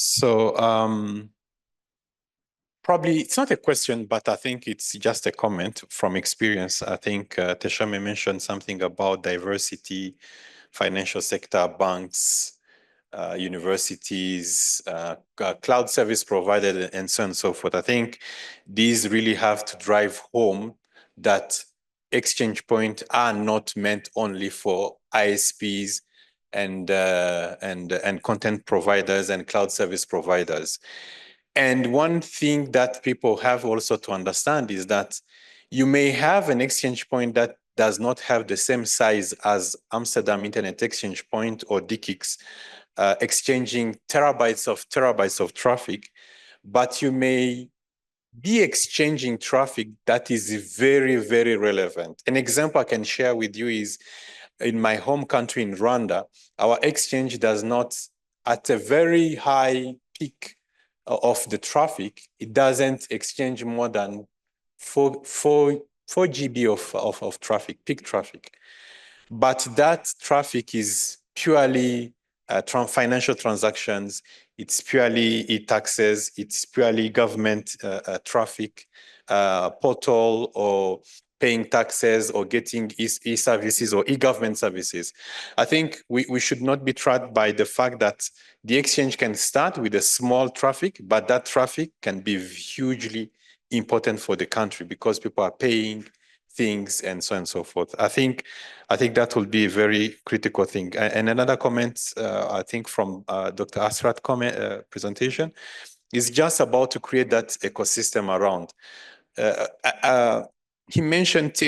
So probably it's not a question, but I think it's just a comment from experience. I think Teshome mentioned something about diversity, financial sector, banks, universities, cloud service providers, and so on and so forth. I think these really have to drive home that exchange points are not meant only for ISPs and content providers and cloud service providers. And one thing that people have also to understand is that you may have an exchange point that does not have the same size as Amsterdam Internet Exchange Point or DKIX, exchanging terabytes of traffic, but you may be exchanging traffic that is very, very relevant. An example I can share with you is in my home country in Rwanda, our exchange does not, at a very high peak of the traffic, it doesn't exchange more than 4 GB of traffic, peak traffic. But that traffic is purely financial transactions. It's purely e-taxes. It's purely government traffic, portal or paying taxes or getting e-services or e-government services. I think we should not be trapped by the fact that the exchange can start with a small traffic, but that traffic can be hugely important for the country because people are paying things and so on and so forth. I think that will be a very critical thing. And another comment, I think from Dr. Asrat presentation, is just about to create that ecosystem around. He mentioned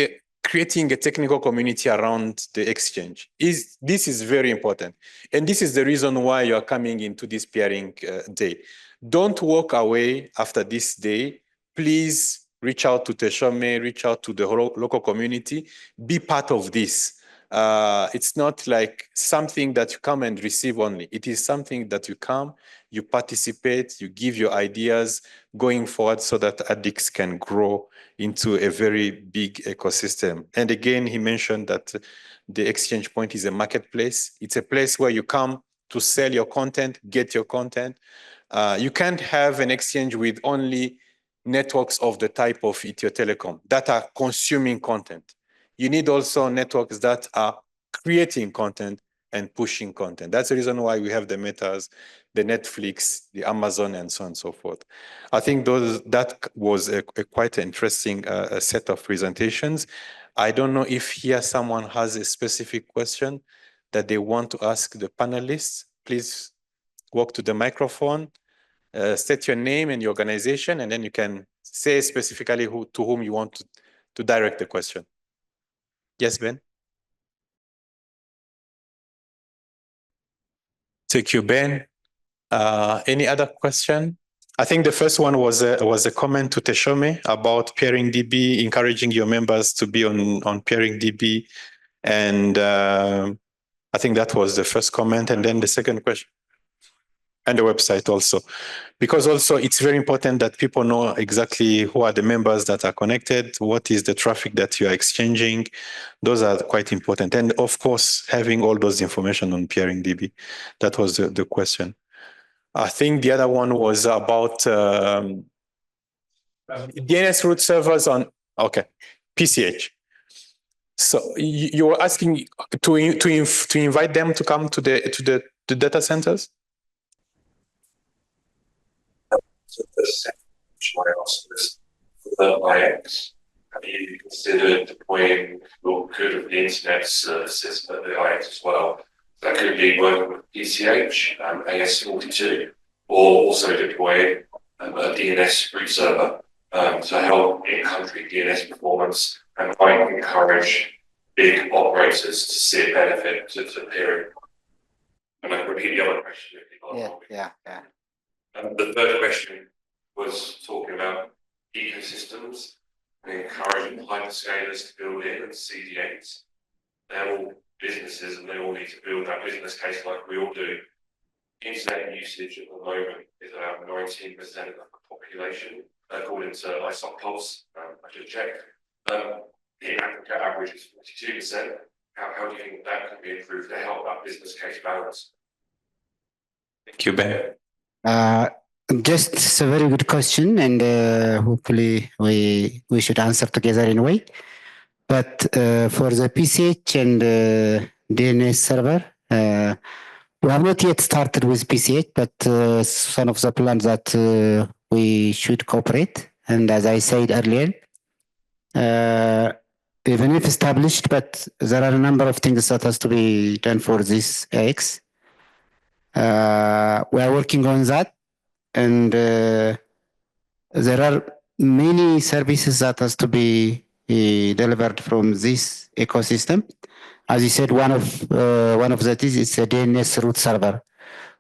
creating a technical community around the exchange. This is very important. And this is the reason why you are coming into this peering day. Don't walk away after this day. Please reach out to Teshome, reach out to the local community, be part of this. It's not like something that you come and receive only. It is something that you come, you participate, you give your ideas going forward so that ADDIX can grow into a very big ecosystem. And again, he mentioned that the exchange point is a marketplace. It's a place where you come to sell your content, get your content. You can't have an exchange with only networks of the type of Ethio Telecom that are consuming content. You need also networks that are creating content and pushing content. That's the reason why we have the Metas, the Netflix, the Amazon, and so on and so forth. I think that was a quite interesting set of presentations. I don't know if here someone has a specific question that they want to ask the panelists. Please walk to the microphone, state your name and your organization, and then you can say specifically to whom you want to direct the question. Yes, Ben? Thank you, Ben. Any other question? I think the first one was a comment to Teshome about peering DB, encouraging your members to be on peering DB. And I think that was the first comment. And then the second question. And the website also. Because also it's very important that people know exactly who are the members that are connected, what is the traffic that you are exchanging. Those are quite important. And of course, having all those information on peering DB. That was the question. I think the other one was about DNS root servers on, okay, PCH. So you were asking to invite them to come to the data centers? So the second question I asked was for IX. Have you considered deploying your code of the internet services at the IX as well? That could be working with PCH, AS42, or also deploying a DNS root server to help in-country DNS performance and might encourage big operators to see a benefit to peering. And I can repeat the other question if you Yeah. The third question was talking about ecosystems and encouraging hyperscalers to build in and CDNs. They're all businesses and they all need to build that business case like we all do. Internet usage at the moment is about 19% of the population, according to ISOC Pulse. I just checked. The Africa average is 42%. How do you think that can be improved to help that business case balance? Thank you, Ben. Just it's a very good question, and hopefully we should answer together in a way. But for the PCH and DNS server, we have not yet started with PCH, but it's one of the plans that we should cooperate. And as I said earlier, even if established, but there are a number of things that has to be done for this AX. We are working on that, and there are many services that has to be delivered from this ecosystem. As you said, one of that is a DNS root server,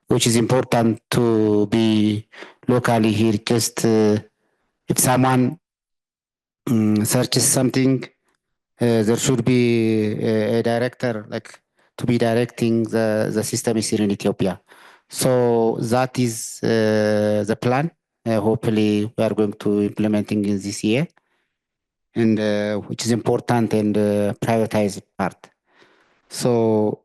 which is important to be locally here. Just if someone searches something, there should be a director like to be directing the system is here in Ethiopia. So that is the plan. Hopefully, we are going to implementing in this year, and which is important and prioritized part. So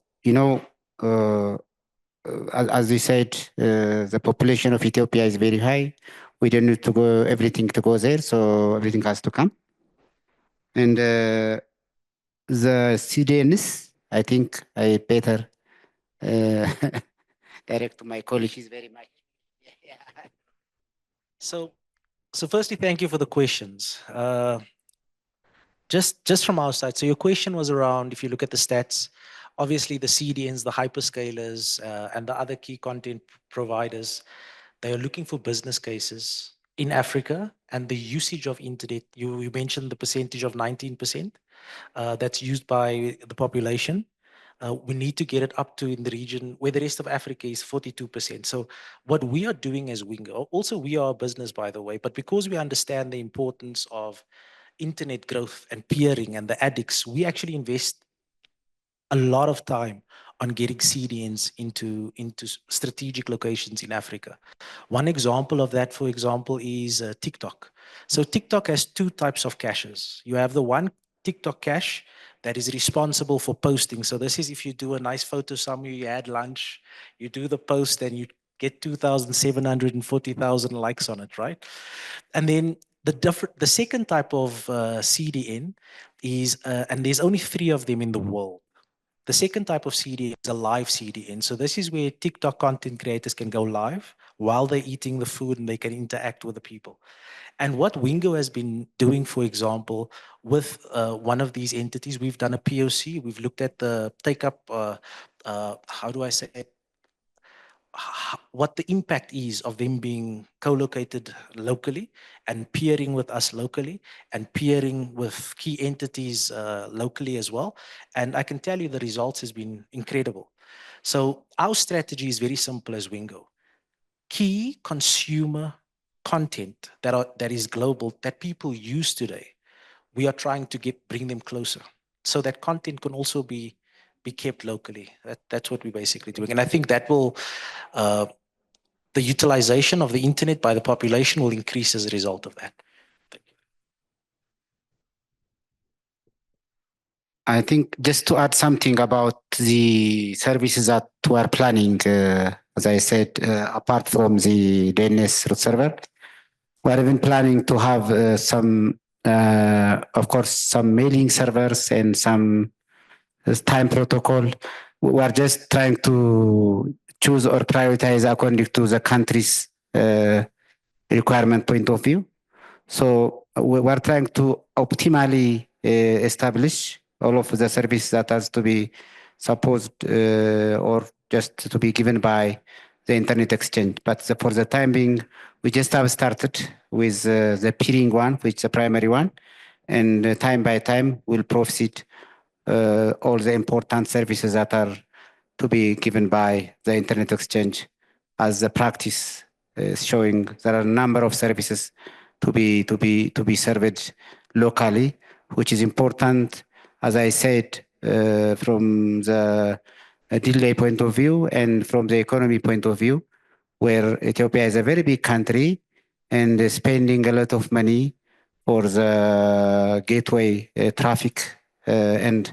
as we said, the population of Ethiopia is very high. We don't need to go everything to go there, so everything has to come. And the CDNs, I think I better direct to my colleagues very much. So firstly, thank you for the questions. Just from our side, so your question was around, if you look at the stats, obviously the CDNs, the hyperscalers, and the other key content providers, they are looking for business cases in Africa, and the usage of internet, you mentioned the percentage of 19% that's used by the population. We need to get it up to in the region where the rest of Africa is 42%. So what we are doing as Wingo, also we are a business, by the way, but because we understand the importance of internet growth and peering and the addicts, we actually invest a lot of time on getting CDNs into strategic locations in Africa. One example of that, for example, is TikTok. So TikTok has two types of caches. You have the one TikTok cache that is responsible for posting. So this is if you do a nice photo somewhere, you had lunch, you do the post, and you get 2,740,000 likes on it, right? And then the second type of CDN is, and there's only 3 of them in the world. The second type of CDN is a live CDN. So this is where TikTok content creators can go live while they're eating the food and they can interact with the people. And what Wingo has been doing, for example, with one of these entities, we've done a POC. We've looked at the take up, how do I say it? What the impact is of them being co-located locally and peering with us locally and peering with key entities locally as well. And I can tell you the results has been incredible. So our strategy is very simple as Wingo. Key consumer content that is global, that people use today, we are trying to bring them closer so that content can also be kept locally. That's what we're basically doing. And I think that will, the utilization of the internet by the population will increase as a result of that. Thank you. I think just to add something about the services that we are planning, as I said, apart from the DNS root server, we are even planning to have some, of course, some mailing servers and some time protocol. We are just trying to choose or prioritize according to the country's requirement point of view. So we are trying to optimally establish all of the services that has to be supposed or just to be given by the internet exchange. But for the time being, we just have started with the peering one, which is the primary one, and time by time we'll proceed all the important services that are to be given by the internet exchange. As the practice is showing, there are a number of services to be served locally, which is important, as I said, from the delay point of view and from the economy point of view, where Ethiopia is a very big country and spending a lot of money for the gateway traffic. And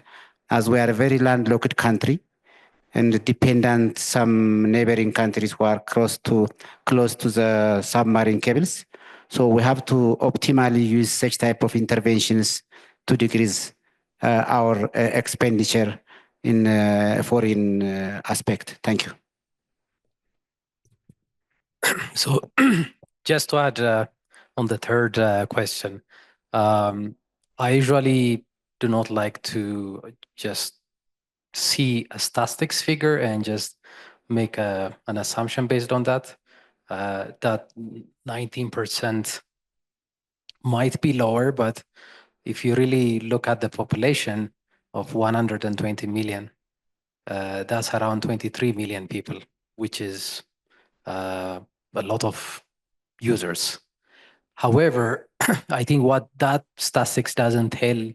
as we are a very landlocked country, and dependent some neighboring countries who are close to the submarine cables. So we have to optimally use such type of interventions to decrease our expenditure in foreign aspect. Thank you. So just to add on the third question, I usually do not like to just see a statistics figure and just make an assumption based on that. That 19% might be lower, but if you really look at the population of 120 million, that's around 23 million people, which is a lot of users. However, I think what that statistics doesn't tell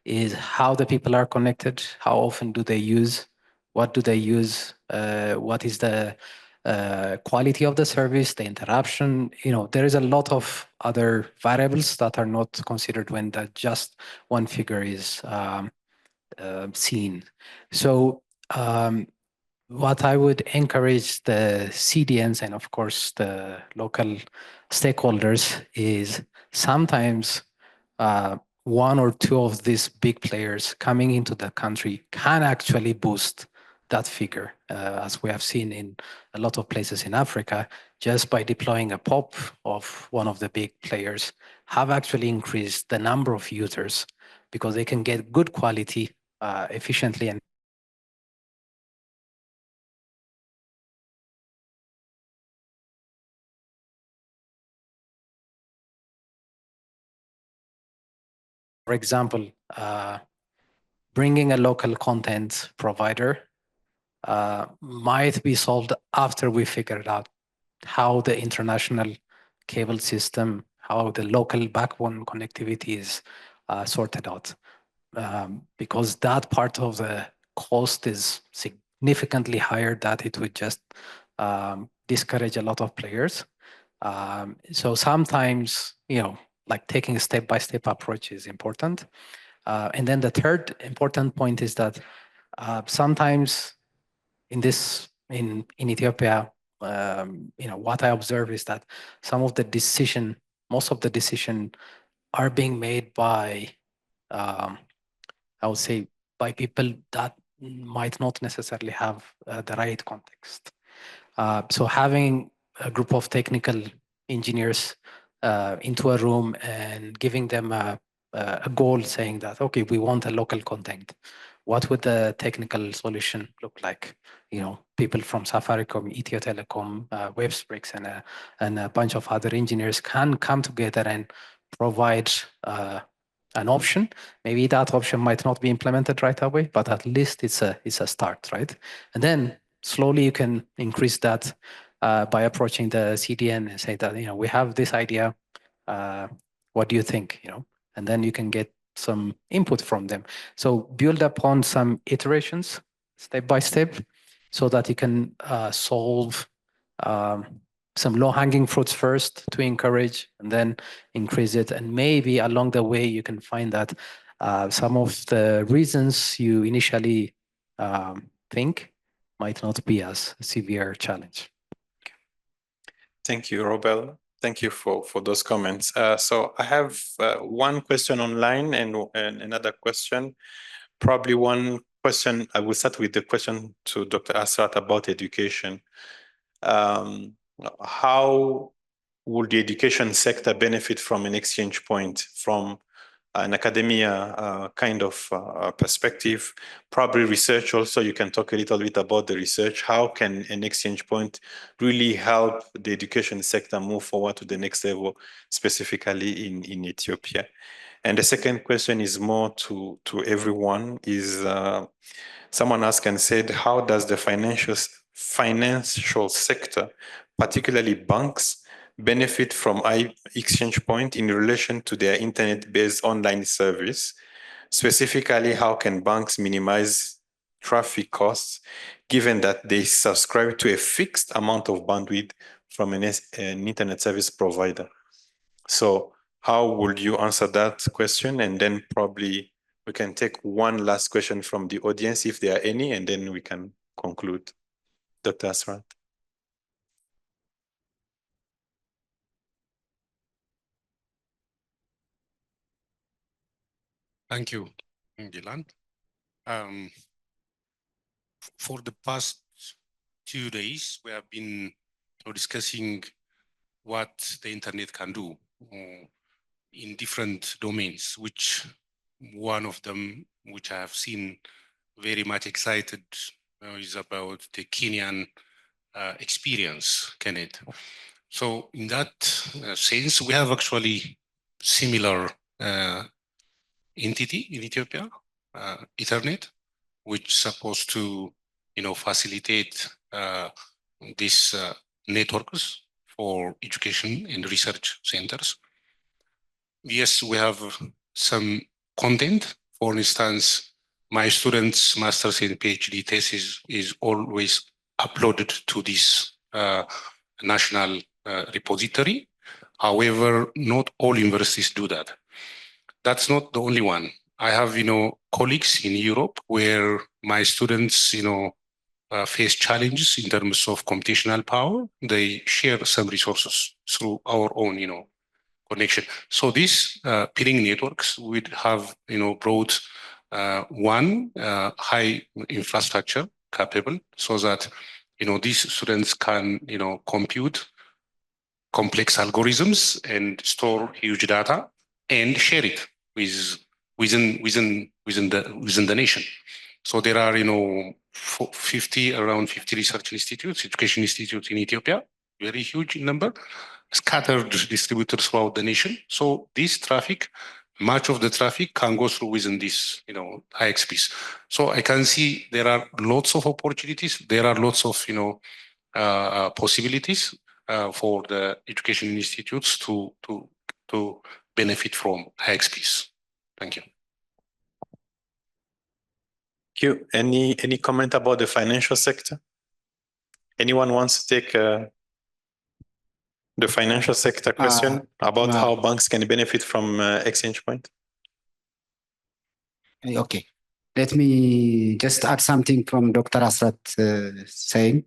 is how the people are connected, how often do they use, what do they use, what is the quality of the service, the interruption. There is a lot of other variables that are not considered when just one figure is seen. So what I would encourage the CDNs and of course the local stakeholders is sometimes one or two of these big players coming into the country can actually boost that figure, as we have seen in a lot of places in Africa, just by deploying a POP of one of the big players, have actually increased the number of users because they can get good quality efficiently and for example, bringing a local content provider might be solved after we figured out how the international cable system, how the local backbone connectivity is sorted out. Because that part of the cost is significantly higher, that it would just discourage a lot of players. So sometimes, like taking a step-by-step approach is important. And then the third important point is that sometimes in Ethiopia, what I observe is that most of the decision are being made by, I would say, by people that might not necessarily have the right context. So having a group of technical engineers into a room and giving them a goal saying that, okay, we want a local content. What would the technical solution look like? People from Safaricom, Ethio Telecom, Websprix, and a bunch of other engineers can come together and provide an option. Maybe that option might not be implemented right away, but at least it's a start, right? And then slowly you can increase that by approaching the CDN and say that, we have this idea. What do you think? And then you can get some input from them. So build upon some iterations step by step so that you can solve some low-hanging fruits first to encourage and then increase it. And maybe along the way, you can find that some of the reasons you initially think might not be as severe challenge. Thank you, Robel. Thank you for those comments. So I have one question online and another question. Probably one question, I will start with the question to Dr. Asrat about education. How would the education sector benefit from an exchange point from an academia kind of perspective? Probably research also, you can talk a little bit about the research. How can an exchange point really help the education sector move forward to the next level, specifically in Ethiopia? And the second question is more to everyone, is someone asked and said, how does the financial sector, particularly banks, benefit from Exchange Point in relation to their internet-based online service? Specifically, how can banks minimize traffic costs, given that they subscribe to a fixed amount of bandwidth from an internet service provider? So how would you answer that question? And then probably we can take one last question from the audience if there are any, and then we can conclude. Dr. Asrat. Thank you, Gilan. For the past 2 days, we have been discussing what the internet can do in different domains, which one of them, which I have seen very much excited, is about the Kenyan experience, Kenneth. So in that sense, we have actually similar entity in Ethiopia, Ethernet, which is supposed to, facilitate these networks for education and research centers. Yes, we have some content. For instance, my students' master's and PhD thesis is always uploaded to this national repository. However, not all universities do that. That's not the only one. I have, colleagues in Europe where my students, face challenges in terms of computational power. They share some resources through our own, connection. So these peering networks would have, brought one high infrastructure capable so that, these students can, compute complex algorithms and store huge data and share it within the nation. So there are, around 50 research institutes, education institutes in Ethiopia, very huge in number, scattered distributed throughout the nation. So this traffic, much of the traffic can go through within this, IXPs. So I can see there are lots of opportunities. There are lots of, possibilities for the education institutes to benefit from IXPs. Thank you. Thank you. Any comment about the financial sector? Anyone wants to take the financial sector question about how banks can benefit from exchange point? Okay. Let me just add something from Dr. Asrat saying.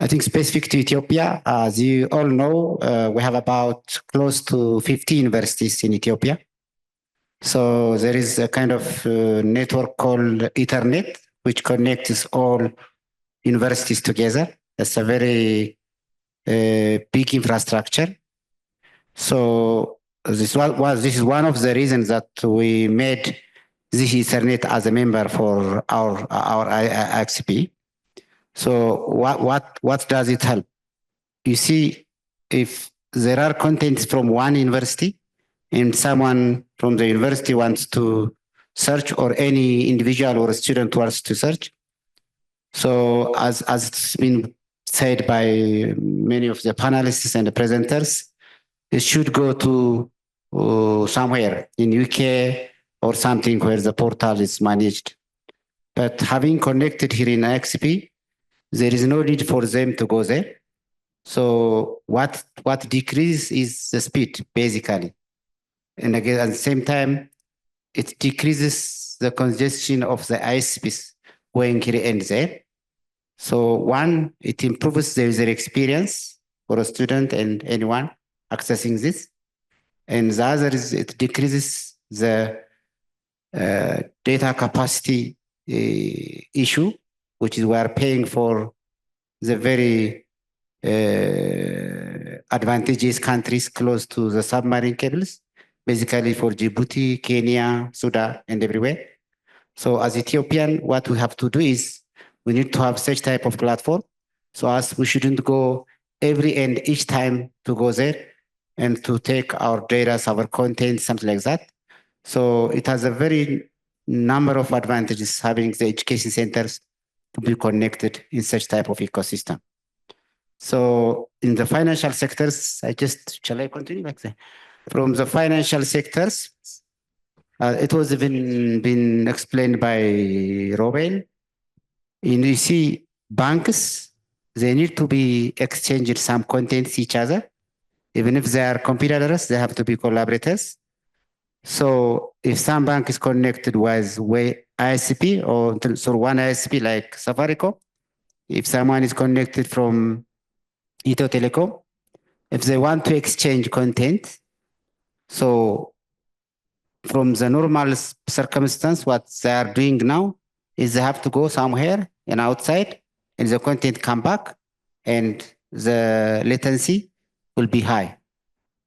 I think specific to Ethiopia, as you all know, we have about close to 50 universities in Ethiopia. So there is a kind of network called Ethernet, which connects all universities together. It's a very big infrastructure. So this is one of the reasons that we made this Ethernet as a member for our IXP. So what does it help? You see, if there are contents from one university and someone from the university wants to search, or any individual or student wants to search, so as it's been said by many of the panelists and the presenters, it should go to somewhere in UK or something where the portal is managed. But having connected here in IXP, there is no need for them to go there. So what decreases is the speed, basically. And again, at the same time, it decreases the congestion of the ISPs going here and there. So one, it improves the user experience for a student and anyone accessing this. And the other is it decreases the data capacity issue, which is we are paying for the very advantageous countries close to the submarine cables, basically for Djibouti, Kenya, Sudan, and everywhere. So as Ethiopian, what we have to do is we need to have such type of platform. So as we shouldn't go every and each time to go there and to take our data, our content, something like that. So it has a very number of advantages having the education centers to be connected in such type of ecosystem. So in the financial sectors, shall I continue like that? From the financial sectors, it was even been explained by Robin. And you see, banks, they need to be exchanging some contents each other. Even if they are competitors, they have to be collaborators. So if some bank is connected with ISP or so one ISP like Safaricom, if someone is connected from Ethio Telecom, if they want to exchange content, so from the normal circumstance, what they are doing now is they have to go somewhere and outside, and the content come back, and the latency will be high.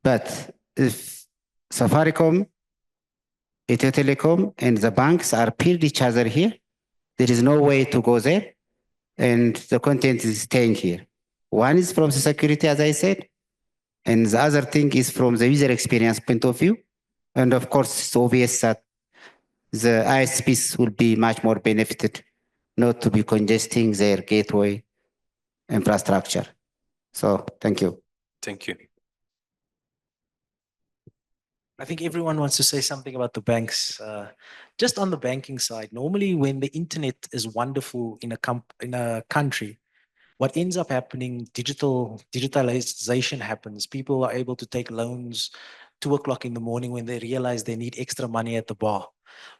But if Safaricom, Ethio Telecom, and the banks are peered each other here, there is no way to go there, and the content is staying here. One is from the security, as I said, and the other thing is from the user experience point of view. And of course, it's obvious that the ISPs will be much more benefited not to be congesting their gateway infrastructure. So thank you. Thank you. I think everyone wants to say something about the banks. Just on the banking side, normally when the internet is wonderful in a country, what ends up happening, digitalization happens. People are able to take loans 2 o'clock in the morning when they realize they need extra money at the bar,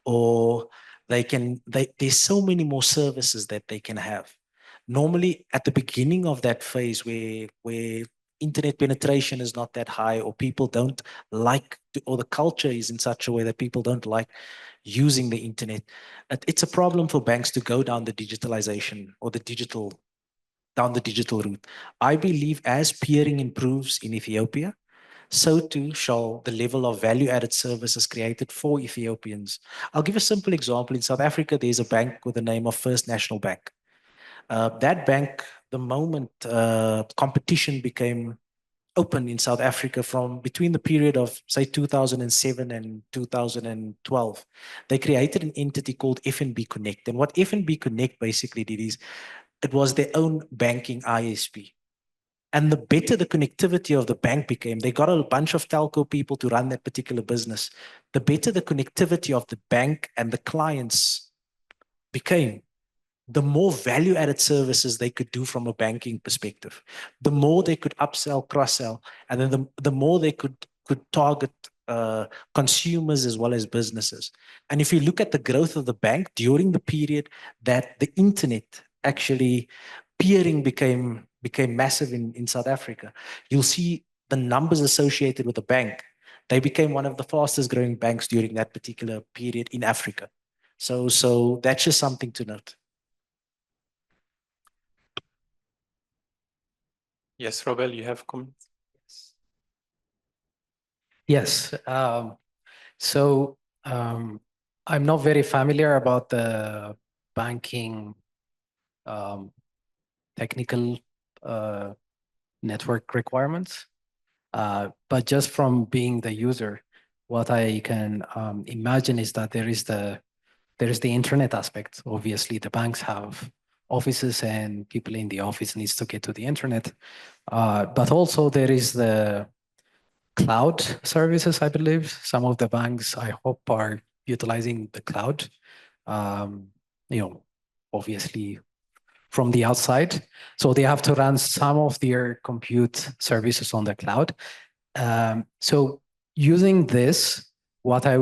or there's so many more services that they can have. Normally at the beginning of that phase where internet penetration is not that high, or people don't like to, or the culture is in such a way that people don't like using the internet, it's a problem for banks to go down the digitalization or down the digital route. I believe as peering improves in Ethiopia, so too shall the level of value-added services created for Ethiopians. I'll give a simple example. In South Africa, there's a bank with the name of First National Bank. That bank, the moment competition became open in South Africa from between the period of, say, 2007 and 2012, they created an entity called FNB Connect. And what FNB Connect basically did is, it was their own banking ISP. And the better the connectivity of the bank became, they got a bunch of telco people to run that particular business. The better the connectivity of the bank and the clients became, the more value-added services they could do from a banking perspective, the more they could upsell, cross-sell, and then the more they could target consumers as well as businesses. And if you look at the growth of the bank during the period that the internet actually peering became massive in South Africa, you'll see the numbers associated with the bank. They became one of the fastest growing banks during that particular period in Africa. So that's just something to note. Yes, Robel, you have comments? Yes. I'm not very familiar about the banking technical network requirements, but just from being the user, what I can imagine is that there is the internet aspect. Obviously, the banks have offices, and people in the office needs to get to the internet, but also there is the cloud services. I believe some of the banks, I hope, are utilizing the cloud. Obviously from the outside, so they have to run some of their compute services on the cloud. So using this, what I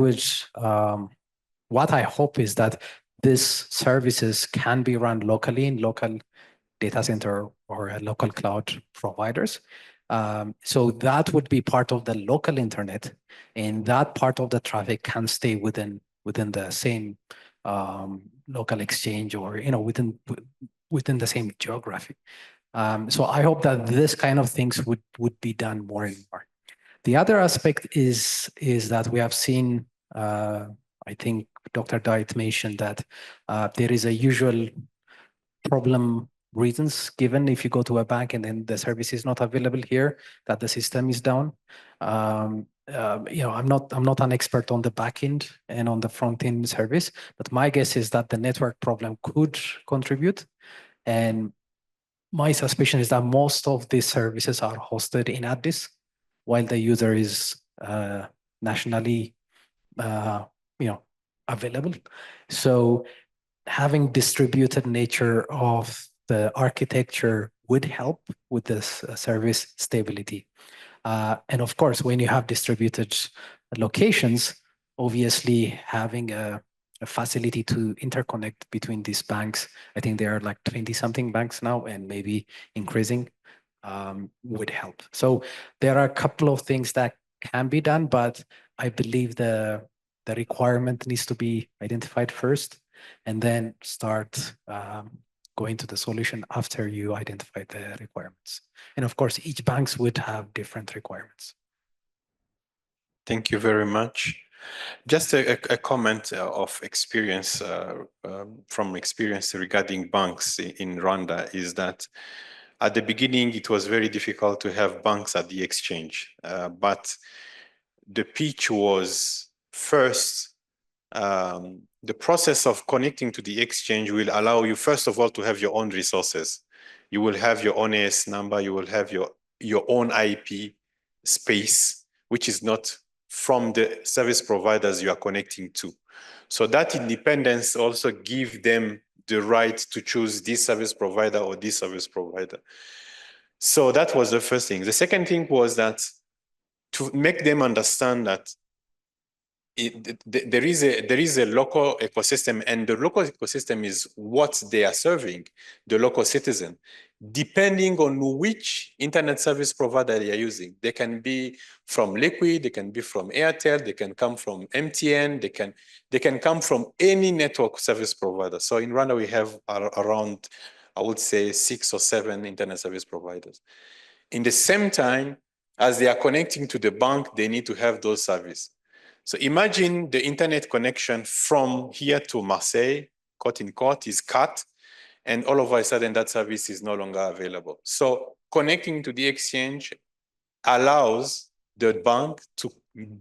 hope is that these services can be run locally in local data center or local cloud providers. So that would be part of the local internet, and that part of the traffic can stay within the same local exchange, or within the same geography. So I hope that this kind of things would be done more and more. The other aspect is that we have seen, I think Dr. Diet mentioned that there is a usual problem reasons given if you go to a bank and then the service is not available here, that the system is down. I'm not an expert on the back end and on the front end service, but my guess is that the network problem could contribute. And my suspicion is that most of these services are hosted in Addis, while the user is nationally available. So having distributed nature of the architecture would help with this service stability. And of course, when you have distributed locations, obviously having a a facility to interconnect between these banks. I think there are like 20 something banks now and maybe increasing would help. So there are a couple of things that can be done, but I believe the requirement needs to be identified first and then start going to the solution after you identify the requirements. And of course, each banks would have different requirements. Thank you very much. Just a comment of experience, from experience regarding banks in Rwanda is that at the beginning, it was very difficult to have banks at the exchange. But the pitch was first, the process of connecting to the exchange will allow you, first of all, to have your own resources. You will have your own AS number, you will have your own IP space, which is not from the service providers you are connecting to. So that independence also gives them the right to choose this service provider or this service provider. So that was the first thing. The second thing was that to make them understand that there is a local ecosystem, and the local ecosystem is what they are serving, the local citizen, depending on which internet service provider they are using. They can be from Liquid, they can be from Airtel, they can come from MTN, they can come from any network service provider. So in Rwanda, we have around, I would say, 6 or 7 internet service providers. In the same time, as they are connecting to the bank, they need to have those services. So imagine the internet connection from here to Marseille, quote unquote, is cut, and all of a sudden that service is no longer available. So connecting to the exchange allows the bank to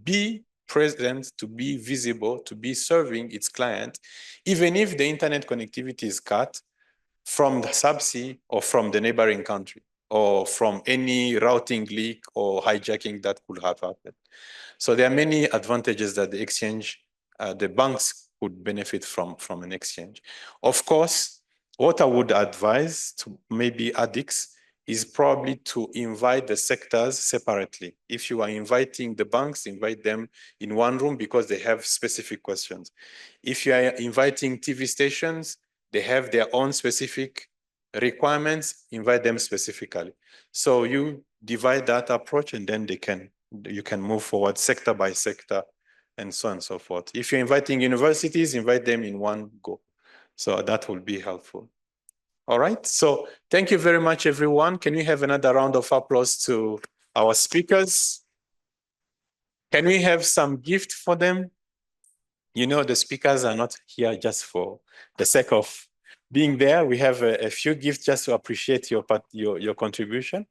be present, to be visible, to be serving its client, even if the internet connectivity is cut from the subsea or from the neighboring country, or from any routing leak or hijacking that could have happened. So there are many advantages that the exchange, the banks could benefit from an exchange. Of course, what I would advise to maybe addicts is probably to invite the sectors separately. If you are inviting the banks, invite them in one room because they have specific questions. If you are inviting TV stations, they have their own specific requirements, invite them specifically. So you divide that approach and then you can move forward sector by sector and so on and so forth. If you're inviting universities, invite them in one go. So that will be helpful. All right, so thank you very much, everyone. Can we have another round of applause to our speakers? Can we have some gift for them? You know, the speakers are not here just for the sake of being there. We have a few gifts just to appreciate your contribution.